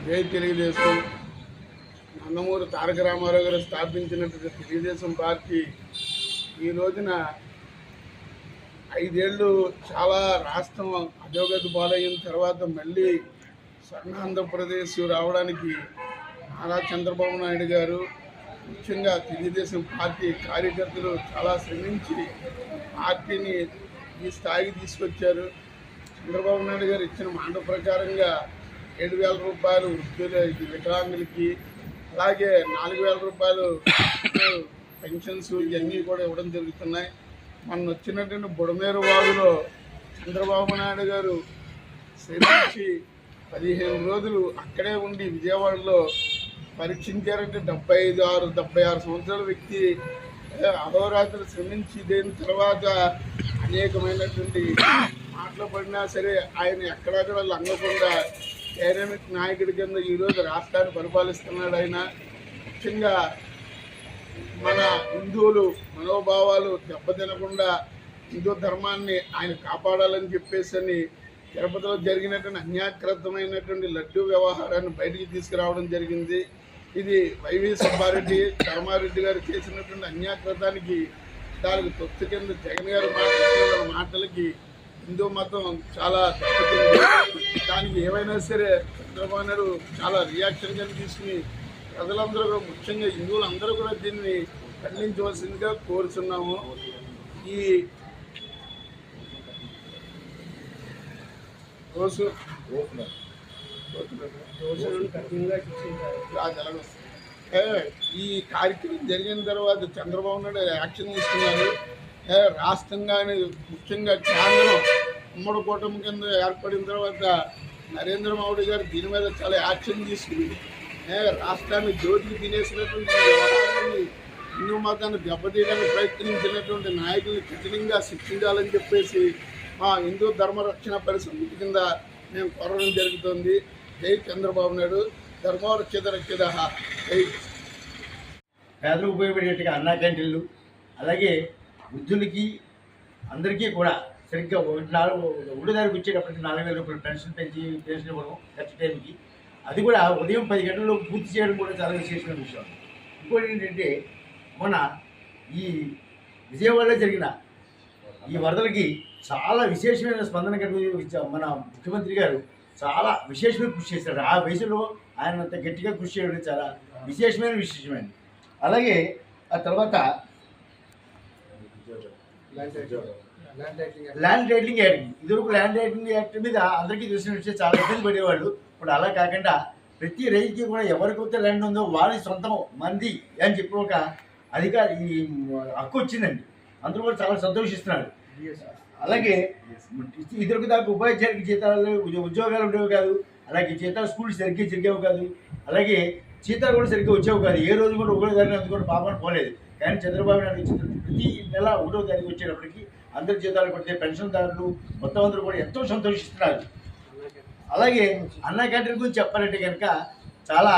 జై తెలుగుదేశం. నందమూరి తారక రామారావు గారు స్థాపించినటువంటి తెలుగుదేశం పార్టీ ఈ రోజున 5 ఏళ్ళు చాలా రాష్ట్రం అధోగతి పాలైన తర్వాత మళ్ళీ స్వర్ణాంధ్రప్రదేశ్ రావడానికి నారా చంద్రబాబు నాయుడు గారు ముఖ్యంగా తెలుగుదేశం పార్టీ కార్యకర్తలు చాలా శ్రమించి పార్టీని ఈ స్థాయికి తీసుకొచ్చారు. చంద్రబాబు నాయుడు గారు ఇచ్చిన మాట ప్రకారంగా 7,000 రూపాయలు వికలాంగులకి, అలాగే 4,000 రూపాయలు పెన్షన్స్ ఇవన్నీ కూడా ఇవ్వడం జరుగుతున్నాయి. మొన్న వచ్చినటువంటి బుడమేరు వాగులో చంద్రబాబు నాయుడు గారు శ్రమించి 15 రోజులు అక్కడే ఉండి విజయవాడలో పరీక్షించారంటే 76 సంవత్సరాల వ్యక్తి అహోరాత్రులు శ్రమించి దేని తర్వాత అనేకమైనటువంటి మాటలు పడినా సరే ఆయన ఎక్కడెక్కడ లంగకుండా డైనమిక్ నాయకుడి కింద ఈరోజు రాష్ట్రాన్ని పరిపాలిస్తున్నాడు. ఆయన ముఖ్యంగా మన హిందువులు మనోభావాలు దెబ్బతినకుండా హిందూ ధర్మాన్ని ఆయన కాపాడాలని చెప్పేసి తిరుపతిలో జరిగినటువంటి అన్యాకృతమైనటువంటి లడ్డూ వ్యవహారాన్ని బయటికి తీసుకురావడం జరిగింది. ఇది వైవి సుబ్బారెడ్డి ధర్మారెడ్డి గారు చేసినటువంటి అన్యాకృతానికి దానికి తొత్తు కింద జగన్ గారు మాట్లాడుతున్న మాటలకి హిందూ మతం చాలా దెబ్బతింది. దానికి ఏమైనా సరే చంద్రబాబు నాయుడు చాలా రియాక్షన్ కింద తీసుకుని ప్రజలందరూ కూడా ముఖ్యంగా హిందువులందరూ కూడా దీన్ని ఖండించవలసిందిగా కోరుతున్నాము. ఈ రోజు ఈ కార్యక్రమం జరిగిన తర్వాత చంద్రబాబు నాయుడు యాక్షన్ తీసుకున్నారు. రాష్ట్రంగానే ముఖ్యంగా కేంద్రం ఉమ్మడి కూటమి కింద ఏర్పడిన తర్వాత నరేంద్ర మోడీ గారు దీని మీద చాలా యాక్షన్ తీసుకుని రాష్ట్రాన్ని జ్యోతికి తినేసినటువంటి వ్యవహారాన్ని హిందూ మతాన్ని దెబ్బతీయడానికి ప్రయత్నించినటువంటి నాయకుల్ని కఠినంగా శిక్షించాలని చెప్పేసి మా హిందూ ధర్మరక్షణ పరిసమితి కింద మేము కోరడం జరుగుతుంది. జై చంద్రబాబు నాయుడు. ధర్మరక్షిత రక్షిత. జై. పేదలకు ఉపయోగపడేట్టుగా అన్నా క్యాంటీన్లు, అలాగే వృద్ధులకి అందరికీ కూడా సరిగ్గా ఒకటో తారీఖు వచ్చేటప్పటికి 4,000 రూపాయలు పెన్షన్ ఇవ్వడం ఖర్చు టైంకి, అది కూడా ఉదయం 10 గంటల్లో పూర్తి చేయడం కూడా చాలా విశేషమైన విషయం. ఇంకోటి ఏంటంటే మన ఈ విజయవాడలో జరిగిన ఈ వరదలకి చాలా విశేషమైన స్పందన కలిగి మన ముఖ్యమంత్రి గారు చాలా విశేషమైన కృషి చేశారు. ఆ వయసులో ఆయన అంత గట్టిగా కృషి చేయడం చాలా విశేషమైనది. అలాగే ఆ తర్వాత ల్యాండ్ టైటిలింగ్ యాక్ట్, ఇదివరకు ల్యాండ్ టైటిలింగ్ యాక్ట్ మీద అందరికీ తెలిసిన విషయం, చాలా ఇబ్బంది పడేవాళ్ళు. ఇప్పుడు అలా కాకుండా ప్రతి రైతుకి కూడా ఎవరికైతే ల్యాండ్ ఉందో వాళ్ళ సొంతం మంది అని చెప్పి ఒక అధికారి ఈ హక్కు వచ్చిందండి. అందరూ కూడా చాలా సంతోషిస్తున్నారు. అలాగే ఇద్దరికి దాకా ఉపాధ్యాయులకి జీతాలు ఉద్యోగాలు ఉండేవి కాదు, అలాగే జీతాలు స్కూల్ సరిగ్గా జరిగేవి కాదు, అలాగే జీతాలు కూడా సరిగ్గా వచ్చేవి కాదు. ఏ రోజు కూడా 1వ తారీఖు అందుకొని పాపని పోలేదు. కానీ చంద్రబాబు నాయుడు ఇచ్చిన ప్రతి నెల 1వ తారీఖు వచ్చేటప్పటికి అందరి జీతాలు పడితే పెన్షన్దారులు మొత్తం అందరూ కూడా ఎంతో సంతోషిస్తున్నారు. అలాగే అన్నా క్యాంటీన్ గురించి చెప్పాలంటే కనుక చాలా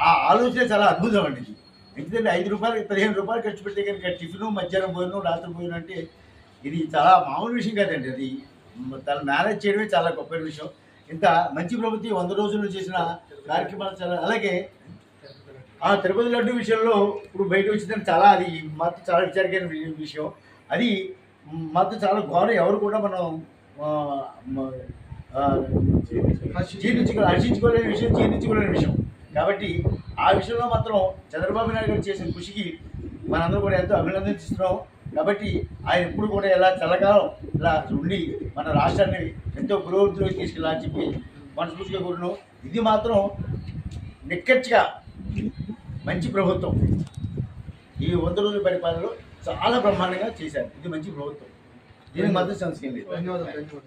ఆ ఆలోచన చాలా అద్భుతం అండి. ఇది ఎందుకంటే 5 రూపాయలు 15 రూపాయలు ఖర్చు పెడితే కనుక టిఫిను, మధ్యాహ్నం భోజనం, రాత్రి భోజనం అంటే ఇది చాలా మామూలు విషయం కాదండి. అది తను మేనేజ్ చేయడమే చాలా గొప్ప విషయం. ఇంత మంచి ప్రభుత్వం 100 రోజుల్లో చేసిన కార్యక్రమాలు చాలా. అలాగే ఆ తిరుపతి లడ్డు విషయంలో ఇప్పుడు బయట వచ్చిందని చాలా అది మాత్రం చాలా విచారకరమైన విషయం. అది మాత్రం చాలా ఘోరం. ఎవరు కూడా మనం హర్షించుకోలేని విషయం, జీర్ణించుకోలేని విషయం. కాబట్టి ఆ విషయంలో మాత్రం చంద్రబాబు నాయుడు గారు చేసిన కృషికి మనందరూ కూడా ఎంతో అభినందిస్తున్నాం. కాబట్టి ఆయన ఎప్పుడు కూడా ఇలా చల్లకాలం ఇలా ఉండి మన రాష్ట్రాన్ని ఎంతో పురోగతిలోకి తీసుకెళ్ళాలని చెప్పి మనస్ఫూర్తిగా కోరును. ఇది మాత్రం నిక్కచ్చిగా మంచి ప్రభుత్వం. ఈ 100 రోజుల పరిపాలనలో చాలా బ్రహ్మాండంగా చేశారు. ఇది మంచి ప్రభుత్వం. దీనికి మాత్రం సంస్కరణ లేదు. ధన్యవాదాలు.